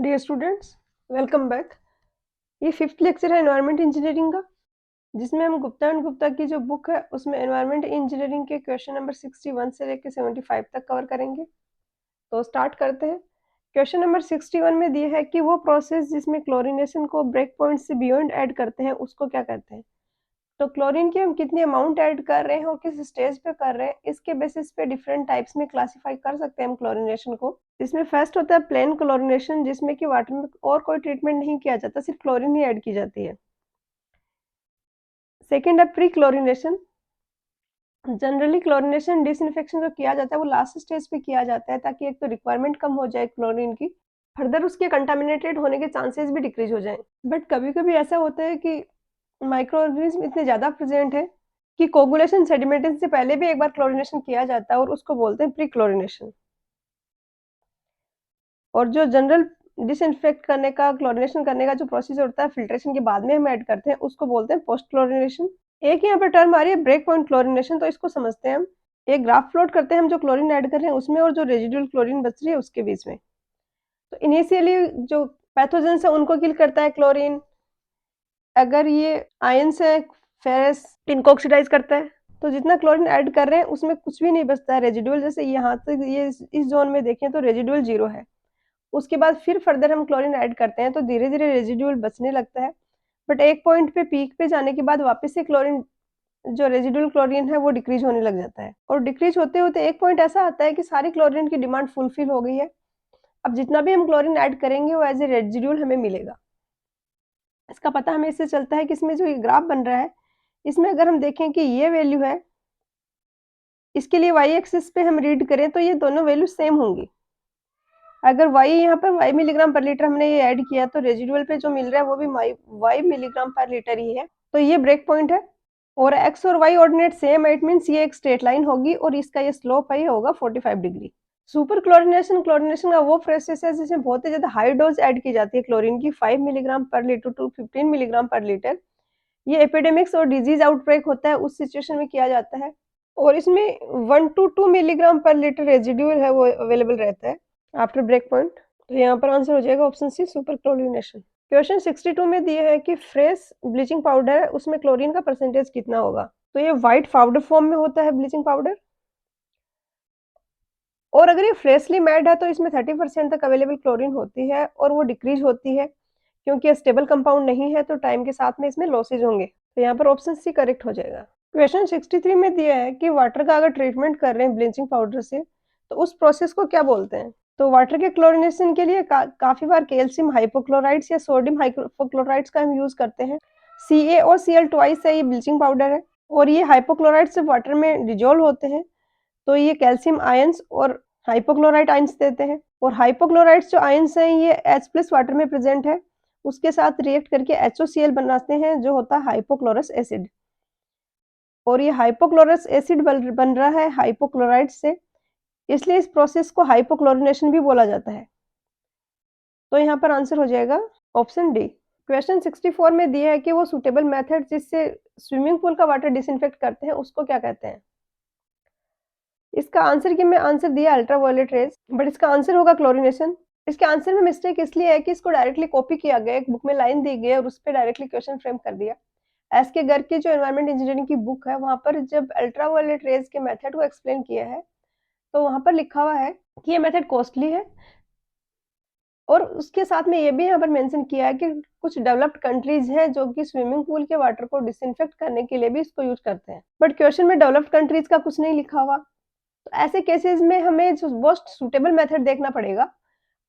Dear students, welcome back. ये fifth lecture है environment engineering का, जिसमें हम गुप्ता एंड गुप्ता की जो बुक है उसमें एनवायरनमेंट इंजीनियरिंग के क्वेश्चन नंबर 61 से लेकर 75 तक कवर करेंगे। तो स्टार्ट करते हैं। क्वेश्चन नंबर 61 में दिया है कि वो प्रोसेस जिसमें क्लोरीनेशन को ब्रेक पॉइंट से बियॉन्ड ऐड करते हैं उसको क्या कहते हैं। तो क्लोरीन की हम कितनी अमाउंट ऐड कर रहे हैं और किस स्टेज पे कर रहे हैं, इसके बेसिस पे डिफरेंट टाइप्स में क्लासिफाई कर सकते हैं हम क्लोरीनेशन को। इसमें फर्स्ट होता है प्लेन क्लोरीनेशन, जिसमें कि वाटर में और कोई ट्रीटमेंट नहीं किया जाता, सिर्फ क्लोरीन ही ऐड की जाती है। सेकेंड है pre chlorination. Generally chlorination disinfection जो किया जाता है वो लास्ट स्टेज पे किया जाता है, ताकि एक तो रिक्वायरमेंट कम हो जाए क्लोरीन की, फर्दर उसके कंटामिनेटेड होने के चांसेस भी डिक्रीज हो जाएं। बट कभी कभी ऐसा होता है कि माइक्रो ऑर्गेनिज्म इतने ज़्यादा प्रेजेंट है कि कोगुलेशन सेडिमेंटेशन से पहले भी एक बार क्लोरीनेशन किया जाता है और उसको बोलते हैं प्री क्लोरीनेशन। और जो जनरल डिसइंफेक्ट करने का, क्लोरीनेशन करने का जो प्रोसीजर होता है फिल्ट्रेशन के बाद में हम ऐड करते हैं, उसको बोलते हैं पोस्ट क्लोरीनेशन। एक यहाँ पे टर्म आ रही है ब्रेक पॉइंट क्लोरीनेशन, तो इसको समझते हैं हम। एक ग्राफ प्लॉट करते हैं हम जो क्लोरीन ऐड कर रहे हैं उसमें और जो रेजिडुअल क्लोरीन बच रही है उसके बीच में। तो इनिशियली जो पैथोजेंस है उनको किल करता है क्लोरीन। अगर ये आयंस है, फेरस, इनको ऑक्सीडाइज करता है। तो जितना क्लोरीन ऐड कर रहे हैं उसमें कुछ भी नहीं बचता है रेजिडुअल। जैसे यहाँ तक ये इस जोन में देखें तो रेजिडुअल 0 है। उसके बाद फिर फर्दर हम क्लोरीन ऐड करते हैं तो धीरे धीरे रेजिडुअल बचने लगता है। बट एक पॉइंट पे पीक पे जाने के बाद वापस से क्लोरीन, जो रेजिडुअल क्लोरीन है वो डिक्रीज होने लग जाता है। और डिक्रीज होते होते एक पॉइंट ऐसा आता है कि सारी क्लोरीन की डिमांड फुलफिल हो गई है। अब जितना भी हम क्लोरीन ऐड करेंगे वो एज ए रेजिडुअल हमें मिलेगा। इसका पता हमें इससे चलता है कि इसमें जो ये ग्राफ बन रहा है, इसमें अगर हम देखें कि ये वैल्यू है, इसके लिए वाई एक्सिस पे हम रीड करें तो ये दोनों वैल्यू सेम होंगी। अगर y यहाँ पर y मिलीग्राम पर लीटर हमने ये ऐड किया तो रेजिडुअल पे जो मिल रहा है वो भी y मिलीग्राम पर लीटर ही है। तो ये ब्रेक पॉइंट है। और x और y ऑर्डिनेट सेम है, इट मींस ये एक स्ट्रेट लाइन होगी और इसका ये स्लोप है, ये होगा 45 डिग्री। सुपर क्लोरीनेशन, क्लोरीनेशन का वो प्रोसेस है जिसमें बहुत ही ज्यादा हाई डोज ऐड की जाती है क्लोरीन की, 5 मिलीग्राम पर लीटर टू 15 मिलीग्राम पर लीटर। ये एपिडेमिक्स और डिजीज आउटब्रेक होता है उस सिचुएशन में किया जाता है। और इसमें 1 to 2 मिलीग्राम पर लीटर रेजिड्यूल है वो अवेलेबल रहता है आफ्टर ब्रेक पॉइंट। तो यहाँ पर आंसर हो जाएगा option C, super chlorination. Question 62 में दिया है कि फ्रेश ब्लीचिंग पाउडर है उसमें क्लोरीन का परसेंटेज कितना होगा। तो ये व्हाइट पाउडर फॉर्म में होता है ब्लीचिंग पाउडर, और अगर ये फ्रेशली मेड है तो इसमें 30% तक अवेलेबल क्लोरीन होती है और वो डिक्रीज होती है, क्योंकि ये स्टेबल कंपाउंड नहीं है तो टाइम के साथ में इसमें लॉसेज होंगे। तो यहाँ पर ऑप्शन सी करेक्ट हो जाएगा। क्वेश्चन 63 में दिया है कि वाटर का अगर ट्रीटमेंट कर रहे हैं ब्लीचिंग पाउडर से तो उस प्रोसेस को क्या बोलते हैं। तो वाटर के क्लोरीनेशन के लिए काफी बार कैल्शियम हाइपोक्लोराइड्स या सोडियम हाइपोक्लोराइड्स का हम यूज करते हैं। CaOCl ट्वाइस है ये ब्लीचिंग पाउडर है, और ये हाइपोक्लोराइड्स वाटर में डिजोल्व होते हैं तो ये कैल्शियम आयंस और हाइपोक्लोराइड आयंस देते हैं। और हाइपोक्लोराइड्स जो आयंस हैं ये H+ वाटर में प्रेजेंट है, उसके साथ रिएक्ट करके HOCl बनाते हैं जो होता है हाइपोक्लोरस एसिड। और ये हाइपोक्लोरस एसिड बन रहा है हाइपोक्लोराइड से, इसलिए इस प्रोसेस को हाइपोक्लोरिनेशन भी बोला जाता है। तो यहाँ पर आंसर हो जाएगा ऑप्शन डी। क्वेश्चन 64 में दिया है कि वो सुटेबल मेथड जिससे स्विमिंग पूल का वाटर डिसइंफेक्ट करते हैं उसको क्या कहते हैं। इसका आंसर की मैं आंसर दिया अल्ट्रावायलेट रेज, बट इसका आंसर होगा क्लोरीनेशन। इसके आंसर में मिस्टेक इसलिए है कि इसको डायरेक्टली कॉपी किया गया, एक बुक में लाइन दी गई और उस पर डायरेक्टली क्वेश्चन फ्रेम कर दिया। एस के गर्ग की जो एनवायरमेंट इंजीनियरिंग की बुक है वहां पर जब अल्ट्रावायलेट रेज के मेथड को एक्सप्लेन किया है तो वहां पर लिखा हुआ है कि ये मेथड कॉस्टली है, और उसके साथ में ये भी यहाँ पर मेंशन किया है कि कुछ डेवलप्ड कंट्रीज हैं जो कि स्विमिंग पूल के वाटर को डिसइंफेक्ट करने के लिए भी इसको यूज करते हैं। बट क्वेश्चन में डेवलप्ड कंट्रीज का कुछ नहीं लिखा हुआ, तो ऐसे केसेस में हमें जो मोस्ट सुटेबल मेथड देखना पड़ेगा।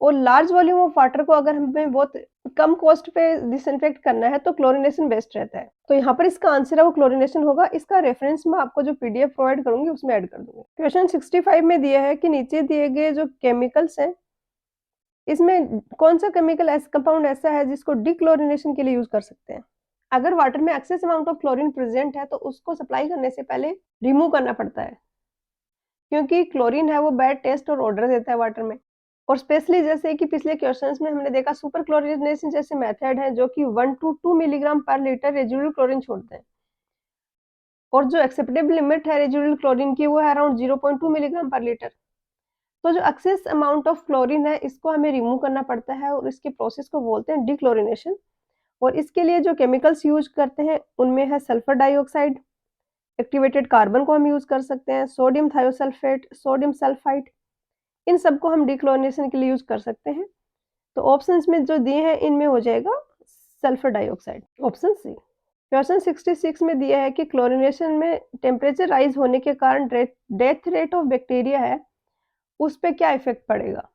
और लार्ज वॉल्यूम ऑफ वाटर को अगर हमें बहुत कम कॉस्ट पे डिसइंफेक्ट करना है तो क्लोरीनेशन बेस्ट रहता है। तो यहाँ पर इसका आंसर है वो क्लोरीनेशन होगा। इसका रेफरेंस मैं आपको जो पीडीएफ प्रोवाइड करूंगी उसमें ऐड कर दूंगी। क्वेश्चन 65 में दिया है कि नीचे दिए गए जो केमिकल्स हैं इसमें कौन सा केमिकल ऐसा कंपाउंड ऐसा है जिसको डिक्लोरीनेशन के लिए यूज कर सकते हैं। अगर वाटर में excess amount of chlorine present है तो उसको सप्लाई करने से पहले रिमूव करना पड़ता है, क्योंकि क्लोरीन है वो बैड टेस्ट और ऑर्डर देता है वाटर में। और स्पेशली जैसे कि पिछले क्वेश्चंस में हमने देखा सुपर क्लोरीनेशन जैसे मेथड है जो कि 1 to 2 मिलीग्राम पर लीटर रेजिडुअल क्लोरीन छोड़ते हैं, और जो एक्सेप्टेबल लिमिट है रेजिडुअल क्लोरीन की वो है अराउंड 0.2 मिलीग्राम पर लीटर। तो जो एक्सेस अमाउंट ऑफ क्लोरीन है इसको हमें रिमूव करना पड़ता है और इसके प्रोसेस को बोलते हैं डिक्लोरिनेशन। और इसके लिए जो केमिकल्स यूज करते हैं उनमें है सल्फर डाइऑक्साइड, एक्टिवेटेड कार्बन को हम यूज कर सकते हैं, सोडियम थायोसल्फेट, सोडियम सल्फाइड, इन सबको हम डिक्लोरिनेशन के लिए यूज कर सकते हैं। तो ऑप्शंस में जो दिए हैं इनमें हो जाएगा sulphur dioxide, option C. Question 66 में दिया है कि क्लोरिनेशन में टेम्परेचर राइज होने के कारण डेथ रेट ऑफ बैक्टीरिया है उस पर क्या इफेक्ट पड़ेगा।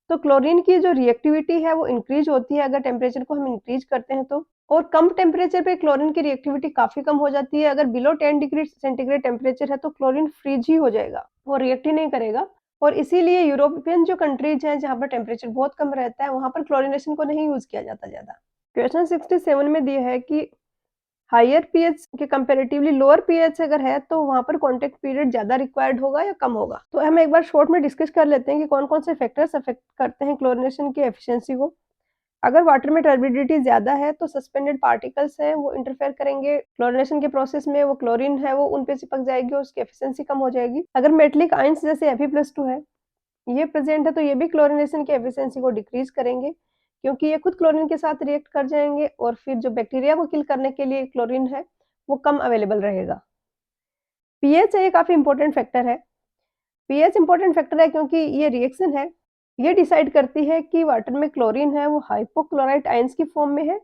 तो क्लोरीन की जो रिएक्टिविटी है वो इंक्रीज होती है अगर टेम्परेचर को हम इंक्रीज करते हैं तो, और कम टेम्परेचर पे क्लोरीन की रिएक्टिविटी काफी कम हो जाती है। अगर बिलो 10 डिग्री सेंटीग्रेड टेम्परेचर है तो क्लोरीन फ्रीज ही हो जाएगा, वो रिएक्ट ही नहीं करेगा। और इसीलिए यूरोपियन जो कंट्रीज हैं जहाँ पर टेम्परेचर बहुत कम रहता है वहां पर क्लोरिनेशन को नहीं यूज किया जाता ज्यादा। क्वेश्चन 67 में दिया है कि हायर पीएच के कंपैरेटिवली लोअर पीएच अगर है तो वहां पर कांटेक्ट पीरियड ज्यादा रिक्वायर्ड होगा या कम होगा। तो हम एक बार शॉर्ट में डिस्कस कर लेते हैं कि कौन कौन से फैक्टर्स अफेक्ट करते हैं क्लोरिनेशन की एफिशिएंसी को। अगर वाटर में टर्बिडिटी ज्यादा है तो सस्पेंडेड पार्टिकल्स हैं वो इंटरफेयर करेंगे क्लोरिनेशन के प्रोसेस में, वो क्लोरीन है वो उन पे चिपक जाएगी और उसकी एफिशिएंसी कम हो जाएगी। अगर मेटलिक आयंस जैसे Fe+2 है ये प्रेजेंट है तो ये भी क्लोरिनेशन की एफिशिएंसी को डिक्रीज करेंगे क्योंकि ये खुद क्लोरीन के साथ रिएक्ट कर जाएंगे और फिर जो बैक्टीरिया को किल करने के लिए क्लोरीन है वो कम अवेलेबल रहेगा। पीएच है ये काफी इंपॉर्टेंट फैक्टर है। पीएच इंपॉर्टेंट फैक्टर है क्योंकि ये रिएक्शन है ये डिसाइड करती है कि वाटर में क्लोरीन है वो हाइपोक्लोराइट आयंस की फॉर्म में है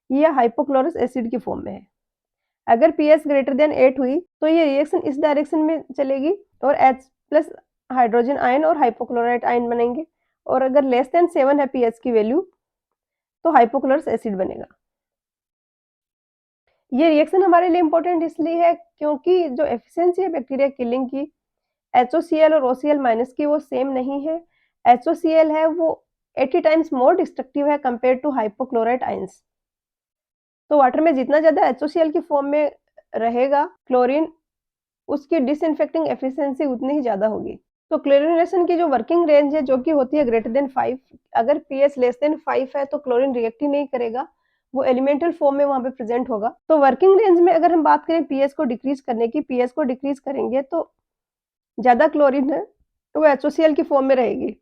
या हाइपोक्लोरस एसिड की फॉर्म में है। अगर पीएच ग्रेटर देन 8 हुई तो ये रिएक्शन इस डायरेक्शन में चलेगी और H+ हाइड्रोजन आयन और हाइपोक्लोराइट आयन बनेंगे, और अगर लेस देन 7 है पीएच की वैल्यू तो हाइपोक्लोरस एसिड बनेगा। ये रिएक्शन हमारे लिए इंपॉर्टेंट इसलिए है क्योंकि जो एफिशिएंसी है बैक्टीरिया किलिंग की HOCl और OCl- की वो सेम नहीं है। HOCl है वो 80 टाइम्स मोर डिस्ट्रक्टिव है कंपेयर टू हाइपोक्लोराइट आयंस। तो वाटर में जितना ज्यादा HOCl की फॉर्म में रहेगा क्लोरीन उसकी डिसइंफेक्टिंग एफिशिएंसी उतनी ही ज्यादा होगी। तो क्लोरिनेशन की जो वर्किंग रेंज है जो कि होती है ग्रेटर देन 5, अगर पीएच लेस देन 5 है तो क्लोरीन रिएक्ट ही नहीं करेगा, वो एलिमेंटल फॉर्म में वहां पे प्रेजेंट होगा। तो वर्किंग रेंज में अगर हम बात करें पीएच को डिक्रीज करने की, पीएच को डिक्रीज करेंगे तो ज्यादा क्लोरीन है तो वो HOCl की फॉर्म में रहेगी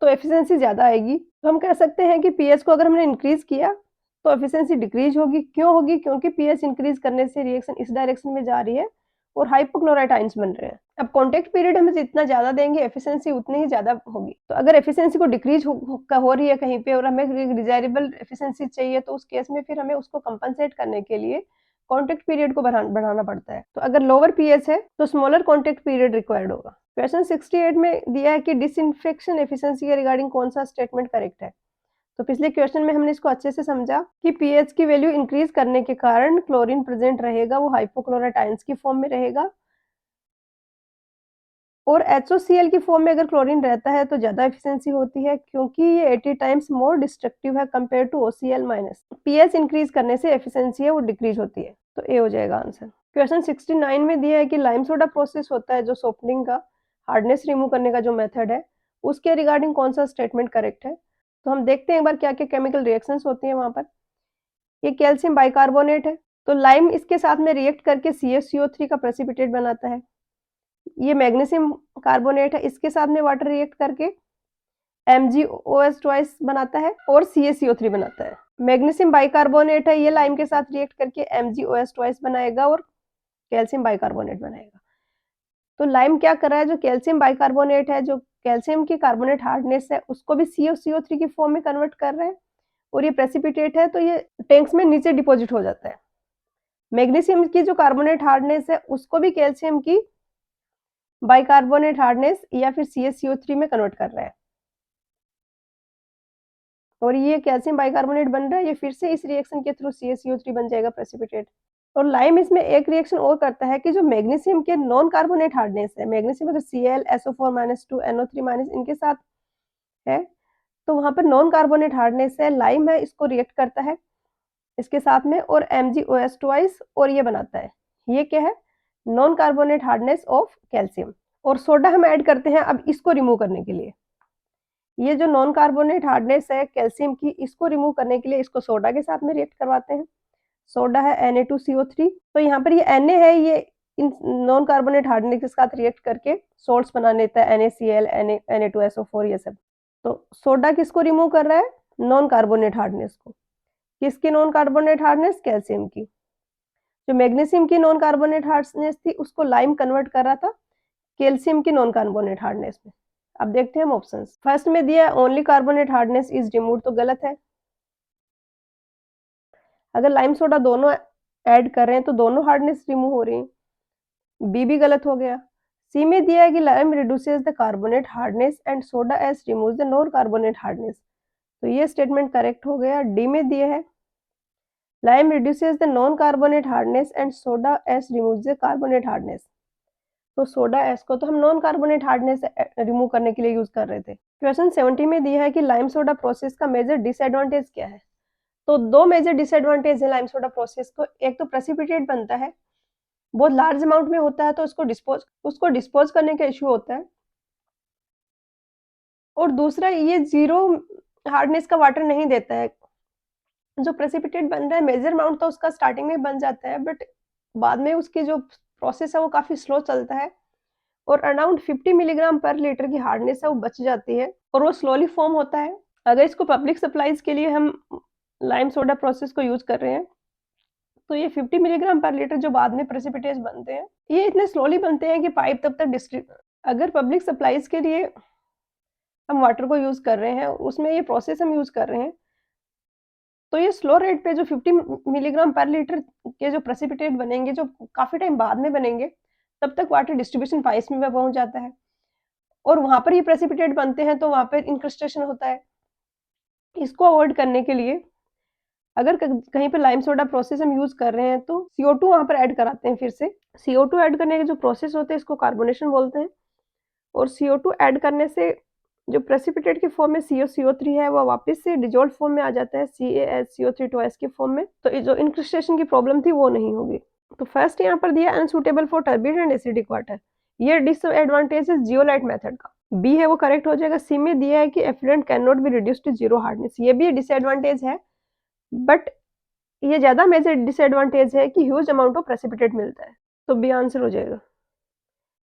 तो एफिशिएंसी ज्यादा आएगी। तो हम कह सकते हैं कि पीएच को अगर हमने इंक्रीज किया तो एफिशिएंसी डिक्रीज होगी। क्यों होगी? क्योंकि पीएच इंक्रीज करने से रिएक्शन इस डायरेक्शन में जा रही है और हाइपोक्लोराइट आयंस बन रहे हैं। अब कांटेक्ट पीरियड हम जितना ज्यादा देंगे एफिशिएंसी उतनी ही ज्यादा होगी। तो अगर एफिशिएंसी को डिक्रीज हो रही है कहीं पे और हमें डिजायरेबल एफिशिएंसी चाहिए तो उस केस में फिर हमें उसको कंपनसेट करने के लिए कांटेक्ट पीरियड को बढ़ाना पड़ता है। तो अगर लोअर पीएच है तो स्मॉलर कांटेक्ट पीरियड रिक्वायर्ड होगा। क्वेश्चन 68 में दिया है कि डिसइंफेक्शन एफिशिएंसी के रिगार्डिंग कौन सा स्टेटमेंट करेक्ट है। तो पिछले क्वेश्चन में हमने इसको अच्छे से समझा कि पीएच की वैल्यू इंक्रीज करने के कारण क्लोरीन प्रेजेंट रहेगा वो हाइपोक्लोराइट आयंस की फॉर्म में रहेगा, और HOCl की फॉर्म में अगर क्लोरीन रहता है तो ज्यादा एफिशिएंसी होती है क्योंकि ये 80 टाइम्स मोर डिस्ट्रक्टिव है compare to OCl-। PH increase करने से एफिशिएंसी है वो डिक्रीज होती है। तो ए हो जाएगा आंसर। क्वेश्चन 69 में दिया है कि लाइम सोडा प्रोसेस होता है जो सॉफ्टनिंग का हार्डनेस रिमूव करने का जो मेथड है उसके रिगार्डिंग कौन सा स्टेटमेंट करेक्ट है। तो हम देखते हैं एक बार क्या क्या केमिकल रिएक्शंस होती हैं वहां पर। ये कैल्शियम बाइकार्बोनेट है तो लाइम इसके साथ में रिएक्ट करके CaCO3 का प्रेसिपिटेट बनाता है। ये मैग्नीशियम कार्बोनेट है इसके साथ में वाटर रिएक्ट करके MgOH बनाता है और CaCO3 बनाता है। मैग्नीशियम बाइकार्बोनेट है ये लाइम के साथ रिएक्ट करके MgOH बनाएगा और कैल्शियम बाइकार्बोनेट बनाएगा। तो लाइम क्या कर रहा है, जो कैल्शियम बाइकार्बोनेट है, जो कैल्शियम की कार्बोनेट हार्डनेस है उसको भी CaCO3 की फॉर्म में कन्वर्ट कर रहे हैं और ये प्रेसिपिटेट है तो ये टैंक्स में नीचे डिपॉजिट हो जाता है। मैग्नीशियम की जो कार्बोनेट हार्डनेस है उसको भी कैल्शियम की बाइकार्बोनेट हार्डनेस या फिर CaCO3 में कन्वर्ट कर रहा है और ये कैल्शियम बाइकार्बोनेट बन रहा है, ये फिर से इस रिएक्शन के थ्रू CaCO3 बन जाएगा प्रेसिपिटेट। और लाइम इसमें एक रिएक्शन और करता है कि जो मैग्नीशियम के नॉन कार्बोनेट हार्डनेस है, मैग्नीशियम अगर Cl SO4-2 NO3- इनके साथ है तो वहां पर नॉन कार्बोनेट हार्डनेस है, लाइम है इसको रिएक्ट करता है इसके साथ में और MgOH और ये बनाता है, ये क्या है, non carbonate hardness of calcium. और सोडा हम ऐड करते हैं अब इसको रिमूव करने के लिए। ये जो नॉन कार्बोनेट हार्डनेस है कैल्शियम की इसको रिमूव करने के लिए इसको सोडा के साथ में रिएक्ट करवाते हैं। सोडा है Na2CO3, तो यहाँ पर ये Na है ये इन नॉन कार्बोनेट हार्डनेस के साथ रिएक्ट करके सॉल्ट्स बना लेता है, NaCl, Na2SO4 ये सब। तो सोडा किसको रिमूव कर रहा है? नॉन कार्बोनेट हार्डनेस को। किसकी नॉन कार्बोनेट हार्डनेस? कैल्शियम की। जो मैग्नीशियम की नॉन कार्बोनेट हार्डनेस थी उसको लाइम कन्वर्ट कर रहा था कैल्शियम की नॉन कार्बोनेट हार्डनेस में। अब देखते हैं हम ऑप्शंस। फर्स्ट में दिया only carbonate hardness is removed, तो गलत है। अगर लाइम सोडा दोनों ऐड कर रहे हैं तो दोनों हार्डनेस रिमूव हो रही है, बी भी गलत हो गया। सी में दिया है कि lime reduces the carbonate hardness and soda S removes the non carbonate hardness, तो ये स्टेटमेंट करेक्ट हो गया। डी में दिया है lime reduces the non carbonate hardness and soda S removes the carbonate hardness, तो सोडा एस को तो हम नॉन कार्बोनेट हार्डनेस रिमूव करने के लिए यूज कर रहे थे। क्वेश्चन 70 में दिया है कि लाइम सोडा प्रोसेस का मेजर डिसएडवांटेज क्या है? तो दो मेजर डिसएडवांटेज है लाइम सोडा प्रोसेस को। एक तो प्रेसिपिटेट बनता है, बहुत लार्ज अमाउंट में होता है तो उसको डिस्पोज करने का इश्यू होता है, और दूसरा ये जीरो हार्डनेस का वाटर नहीं देता है। जो प्रेसिपिटेट बन रहा है मेजर अमाउंट तो उसका स्टार्टिंग में बन जाता है, बट बाद में उसकी जो प्रोसेस है वो काफी स्लो चलता है, और अराउंड 50 मिलीग्राम पर लीटर की हार्डनेस है वो बच जाती है, और वो स्लोली फॉर्म होता है। अगर इसको पब्लिक सप्लाईज के लिए हम लाइम सोडा प्रोसेस को यूज कर रहे हैं तो ये 50 मिलीग्राम पर लीटर जो बाद में प्रेसिपिटेट्स बनते हैं ये इतने स्लोली बनते हैं कि पाइप तब तक अगर पब्लिक सप्लाईज के लिए हम वाटर को यूज कर रहे हैं, उसमें ये प्रोसेस हम यूज कर रहे हैं, तो ये स्लो रेट पे जो 50 मिलीग्राम पर लीटर के जो प्रेसिपिटेट बनेंगे जो काफी टाइम बाद में बनेंगे, तब तक वाटर डिस्ट्रीब्यूशन पाइप्स में पहुंच जाता है, और वहां पर ये प्रेसिपिटेट बनते हैं तो वहां पर इंक्रस्टेशन होता है। इसको अवॉइड करने के लिए अगर कहीं पे लाइम सोडा प्रोसेस हम यूज कर रहे हैं तो CO2 वहां पर ऐड कराते हैं। फिर से CO2 ऐड करने के जो प्रोसेस होते हैं इसको कार्बोनेशन बोलते हैं, और CO2 ऐड करने से जो प्रेसिपिटेट की फॉर्म में COCO3 है वो वापस से डिजोल्व फॉर्म में आ जाता है CaSCO3 की फॉर्म में, तो जो इंक्रिस्टेशन की प्रॉब्लम थी वो नहीं होगी। तो फर्स्ट यहाँ पर दिया unsuitable for turbid and acidic water, ये डिसएडवांटेज है जियोलाइट मेथड का। बी है वो करेक्ट हो जाएगा। सी में दिया है कि effluent can not be reduced to zero hardness, ये भी डिसएडवांटेज है, बट ये ज्यादा मेजर डिसएडवांटेज है कि ह्यूज अमाउंट ऑफ प्रेसिपिटेट मिलता है, तो बी आंसर हो जाएगा।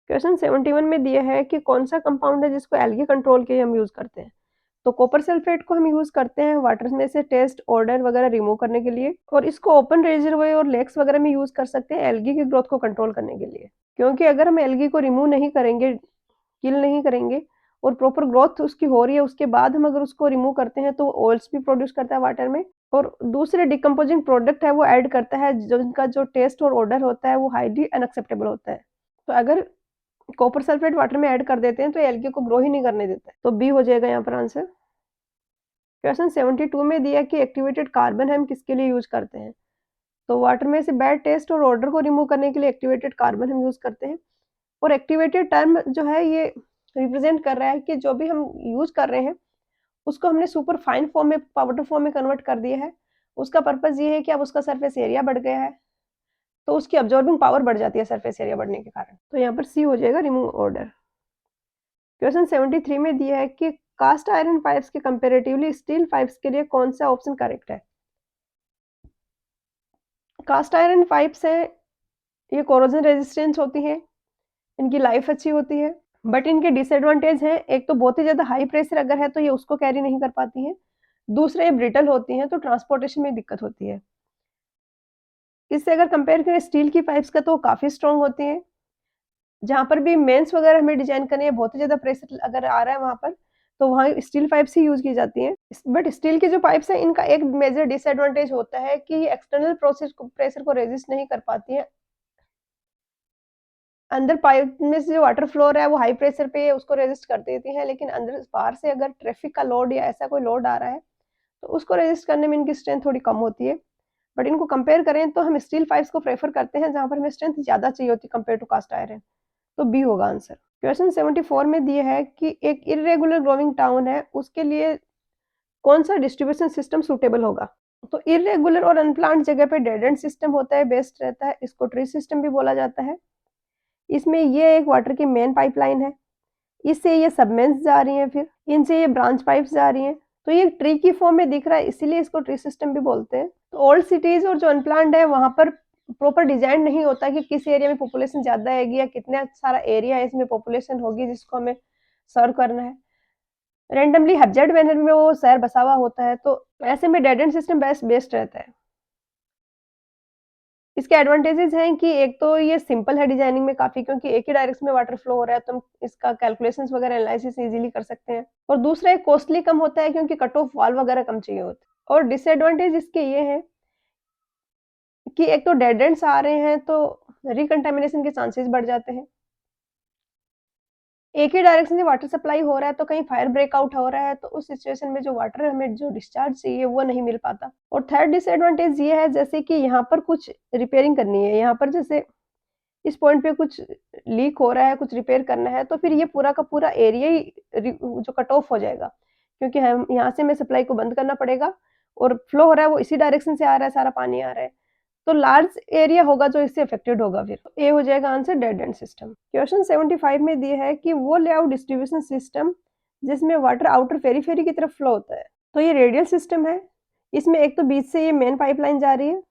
क्वेश्चन 71 में दिया है कि कौन सा कंपाउंड है जिसको एल्गी कंट्रोल के लिए हम यूज करते हैं? तो कॉपर सल्फेट को हम यूज करते हैं वाटर में से टेस्ट ऑर्डर वगैरह रिमूव करने के लिए, और इसको ओपन रिजर्वॉयर और लेक्स वगैरह में यूज कर सकते हैं एल्गी की ग्रोथ को कंट्रोल करने के लिए, क्योंकि अगर हम एल्गी को रिमूव नहीं करेंगे, किल नहीं करेंगे, और प्रॉपर ग्रोथ उसकी हो रही है उसके बाद हम अगर उसको रिमूव करते हैं तो ऑयल्स भी प्रोड्यूस करता है वाटर में, और दूसरे डिकम्पोजिंग प्रोडक्ट है वो ऐड करता है जिनका जो टेस्ट और ऑर्डर होता है वो हाईली अनएक्सेप्टेबल होता है। तो अगर कॉपर सल्फेट वाटर में ऐड कर देते हैं तो एल्गी को ग्रो ही नहीं करने देता है, तो बी हो जाएगा यहाँ पर आंसर। क्वेश्चन 72 में दिया कि एक्टिवेटेड कार्बन हम किसके लिए यूज करते हैं? तो वाटर में से बैड टेस्ट और ऑर्डर को रिमूव करने के लिए एक्टिवेटेड कार्बन हम यूज करते हैं, और एक्टिवेटेड टर्म जो है ये रिप्रेजेंट कर रहा है कि जो भी हम यूज कर रहे हैं उसको हमने सुपर फाइन फॉर्म में पाउडर फॉर्म में कन्वर्ट कर दिया है। उसका पर्पज ये है कि अब उसका सरफेस एरिया बढ़ गया है तो उसकी अब्जॉर्बिंग पावर बढ़ जाती है सरफेस एरिया बढ़ने के कारण, तो यहाँ पर सी हो जाएगा रिमूव ऑर्डर। क्वेश्चन 73 में दिया है कि कास्ट आयरन पाइप्स के कंपेरेटिवली स्टील पाइप्स के लिए कौन सा ऑप्शन करेक्ट है? कास्ट आयरन पाइप्स है ये कोरोजन रेजिस्टेंस होती है, इनकी लाइफ अच्छी होती है, बट इनके डिसएडवांटेज हैं, एक तो बहुत ही ज्यादा हाई प्रेशर अगर है तो ये उसको कैरी नहीं कर पाती हैं, दूसरे ये ब्रिटल होती हैं तो ट्रांसपोर्टेशन में दिक्कत होती है। इससे अगर कंपेयर करें स्टील की पाइप्स का तो काफी स्ट्रॉन्ग होती हैं, जहां पर भी मेंस वगैरह हमें डिजाइन करनी है बहुत ही ज्यादा प्रेशर अगर आ रहा है वहां पर तो वहाँ स्टील पाइप्स ही यूज की जाती हैं। बट स्टील की जो पाइप्स हैं इनका एक मेजर डिसएडवांटेज होता है कि ये एक्सटर्नल प्रेशर को रेजिस्ट नहीं कर पाती है। अंदर पाइप में से जो वाटर फ्लो है वो हाई प्रेशर पे उसको रेजिस्ट कर देती है, लेकिन अंदर बाहर से अगर ट्रैफिक का लोड या ऐसा कोई लोड आ रहा है तो उसको रेजिस्ट करने में इनकी स्ट्रेंथ थोड़ी कम होती है। बट इनको कंपेयर करें तो हम स्टील पाइप्स को प्रेफर करते हैं जहां पर हमें स्ट्रेंथ ज्यादा चाहिए होती है कंपेयर टू कास्ट आयरन, तो बी होगा आंसर। क्वेश्चन 74 में दिया है कि एक इरेगुलर ग्रोइंग टाउन है उसके लिए कौन सा डिस्ट्रीब्यूशन सिस्टम सूटेबल होगा? तो इरेगुलर और अनप्लांट जगह पे डेड एंड सिस्टम होता है, बेस्ट रहता है, इसको ट्री सिस्टम भी बोला जाता है। इसमें ये एक वाटर की मेन पाइपलाइन है, इससे ये सबमेंस जा रही हैं, फिर इनसे ये ब्रांच पाइप्स जा रही हैं, तो ये ट्री की फॉर्म में दिख रहा है इसीलिए इसको ट्री सिस्टम भी बोलते हैं। तो ओल्ड सिटीज और जो अनप्लान्ड है वहां पर प्रॉपर डिजाइन नहीं होता कि किस एरिया में पॉपुलेशन ज़्यादा आएगी या कितना सारा एरिया है इसमें पॉपुलेशन होगी जिसको हमें सर्व करना है। रैंडमली हैप्जेड मैनर में वो शहर बसा हुआ होता है, तो ऐसे में डेड एंड सिस्टम बेस्ट रहता है। इसके एडवांटेजेस हैं कि एक तो ये सिंपल है डिजाइनिंग में काफ़ी, क्योंकि एक ही डायरेक्शन में वाटर फ्लो हो रहा है, तो हम इसका कैलकुलेशंस वगैरह एनालिसिस इजीली कर सकते हैं। और दूसरा एक कॉस्टली कम होता है क्योंकि कट ऑफ वाल वगैरह कम चाहिए होते हैं। और डिसएडवांटेज इसके ये हैं कि एक तो डेड एंड्स आ रहे हैं तो रिकंटामिनेशन के चांसेस बढ़ जाते हैं। एक ही डायरेक्शन से वाटर सप्लाई हो रहा है तो कहीं फायर ब्रेकआउट हो रहा है, तो उस सिचुएशन में जो वाटर हमें जो डिस्चार्ज चाहिए वो नहीं मिल पाता। और थर्ड डिसएडवांटेज ये है जैसे कि यहाँ पर कुछ रिपेयरिंग करनी है, यहाँ पर जैसे इस पॉइंट पे कुछ लीक हो रहा है, कुछ रिपेयर करना है, तो फिर ये पूरा का पूरा एरिया ही जो कट ऑफ हो जाएगा, क्योंकि हम यहाँ से हमें सप्लाई को बंद करना पड़ेगा और फ्लो हो रहा है वो इसी डायरेक्शन से आ रहा है, सारा पानी आ रहा है, तो लार्ज एरिया होगा जो इससे अफेक्टेड होगा। फिर ए हो जाएगा answer dead and system. Question 75 में दिया है कि वो लेआउट डिस्ट्रीब्यूशन सिस्टम जिसमें वाटर आउटर पेरीफेरी की तरफ फ्लो होता है, तो ये रेडियल सिस्टम है। इसमें एक तो बीच से ये मेन पाइपलाइन जा रही है,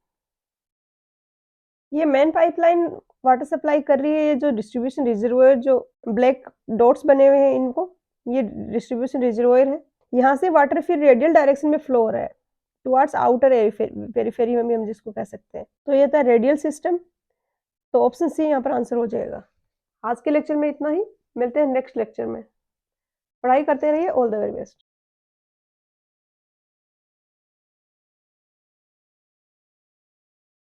ये मेन पाइपलाइन वाटर सप्लाई कर रही है। ये जो डिस्ट्रीब्यूशन रिजर्वोयर जो ब्लैक डॉट्स बने हुए हैं इनको, ये डिस्ट्रीब्यूशन रिजर्वोयर है। यहाँ से वाटर फिर रेडियल डायरेक्शन में फ्लो हो रहा है टुवर्ड्स आउटर पेरिफेरी में भी हम जिसको कह सकते हैं, तो ये था रेडियल सिस्टम। तो ऑप्शन सी यहाँ पर आंसर हो जाएगा। आज के लेक्चर में इतना ही, मिलते हैं नेक्स्ट लेक्चर में। पढ़ाई करते रहिए, ऑल द वेरी बेस्ट।